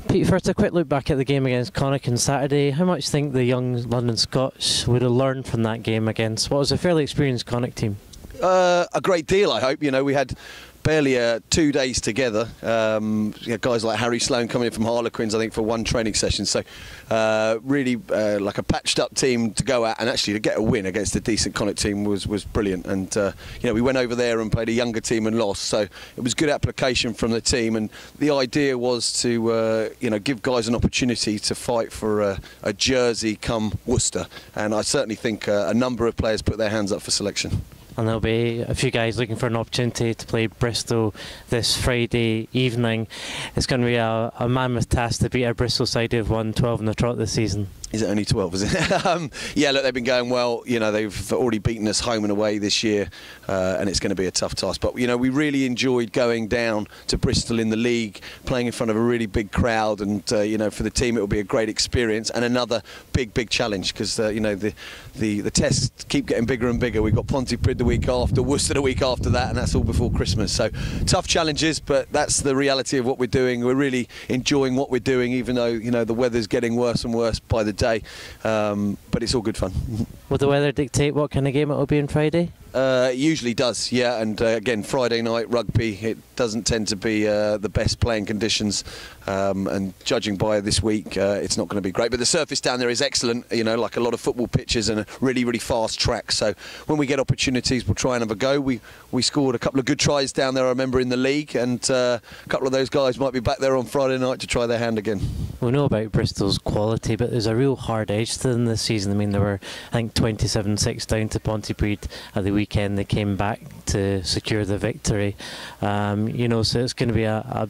Pete, first a quick look back at the game against Connacht on Saturday. How much do you think the young London Scots would have learned from that game against what was a fairly experienced Connacht team? A great deal, I hope. You know, we had barely 2 days together. Guys like Harry Sloan coming in from Harlequins, I think, for one training session. So really like a patched up team to go at, and actually to get a win against a decent Connacht team was brilliant. And we went over there and played a younger team and lost. So it was good application from the team, and the idea was to give guys an opportunity to fight for a jersey come Worcester. And I certainly think a number of players put their hands up for selection. And there'll be a few guys looking for an opportunity to play Bristol this Friday evening. It's going to be a mammoth task to beat a Bristol side who've won 12 in the trot this season. Is it only 12, is it? Yeah, look, they've been going well. You know, they've already beaten us home and away this year, and it's going to be a tough task. But, you know, we really enjoyed going down to Bristol in the league, playing in front of a really big crowd, and, for the team it will be a great experience and another big challenge, because, the tests keep getting bigger and bigger. We've got Pontypridd the week after, Worcester the week after that, and that's all before Christmas. So tough challenges, but that's the reality of what we're doing. We're really enjoying what we're doing, even though, the weather's getting worse and worse by the day, but it's all good fun. Will the weather dictate what kind of game it will be on Friday? It usually does, yeah, and again, Friday night rugby, it doesn't tend to be the best playing conditions, and judging by this week, it's not going to be great. But the surface down there is excellent, like a lot of football pitches and a really fast track. So when we get opportunities, we'll try and have a go. We scored a couple of good tries down there, I remember, in the league, and a couple of those guys might be back there on Friday night to try their hand again. We know about Bristol's quality, but there's a real hard edge to them this season. I mean, there were, I think, 27-6 down to Pontypridd at the weekend. They came back to secure the victory. So it's going to be a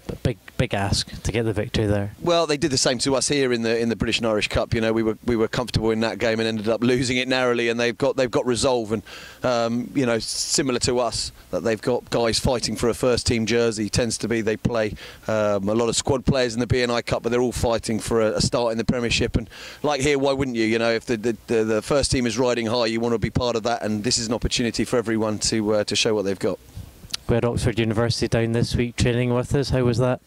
big ask to get the victory there. Well, they did the same to us here in the British and Irish Cup. We were comfortable in that game and ended up losing it narrowly. And they've got resolve, and similar to us, that they've got guys fighting for a first team jersey. Tends to be they play a lot of squad players in the BNI Cup, but they're all fighting for a start in the Premiership. And like here, why wouldn't you? If the first team is riding high, you want to be part of that. And this is an opportunity for everyone to show what they've got. We had Oxford University down this week training with us. How was that?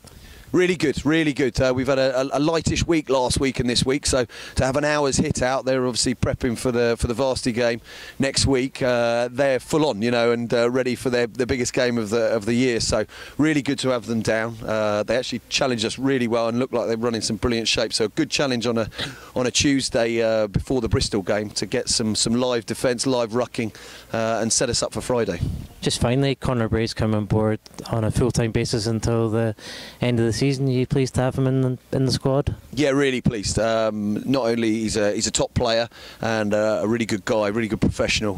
Really good, really good. We've had a lightish week last week and this week, so to have an hour's hit out, they're obviously prepping for the varsity game next week. They're full on, and ready for the biggest game of the year. So really good to have them down. They actually challenged us really well and looked like they're running some brilliant shape. So a good challenge on a Tuesday before the Bristol game to get some live defence, live rucking, and set us up for Friday. Just finally, Conor Bray's come on board on a full-time basis until the end of the season. Are you pleased to have him in the squad? Yeah, really pleased. Not only he's a top player and a really good guy, really good professional,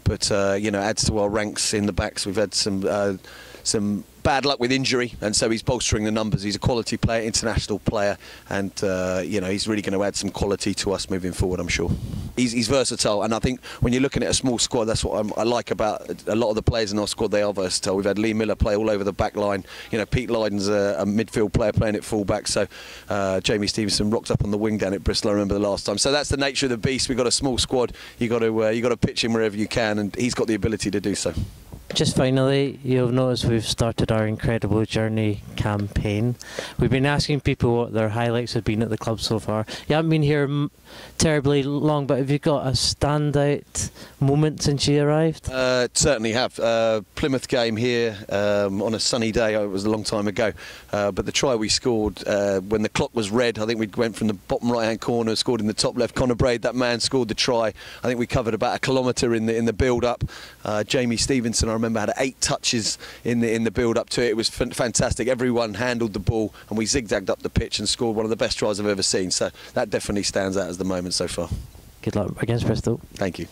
but adds to our ranks in the backs. We've had some bad luck with injury, and so he's bolstering the numbers. He's a quality player, international player, and he's really going to add some quality to us moving forward, I'm sure. He's versatile, and I think when you're looking at a small squad, that's what I like about a lot of the players in our squad. They are versatile. We've had Lee Miller play all over the back line. Pete Lydon's a midfield player playing at full back, so Jamie Stevenson rocked up on the wing down at Bristol, I remember the last time. So that's the nature of the beast. We've got a small squad. You got to pitch him wherever you can, and he's got the ability to do so. Just finally, you'll notice we've started our Incredible Journey campaign. We've been asking people what their highlights have been at the club so far. You haven't been here terribly long, but have you got a standout moment since you arrived? Certainly have. Plymouth game here on a sunny day. It was a long time ago, but the try we scored when the clock was red, I think we went from the bottom right-hand corner, scored in the top left. Conor Bray, that man, scored the try. I think we covered about 1 kilometre in the build-up. Jamie Stevenson, I remember, had 8 touches in the build-up to it. It was fantastic. Everyone handled the ball, and we zigzagged up the pitch and scored one of the best tries I've ever seen. So that definitely stands out as the moment so far. Good luck against Bristol. Thank you.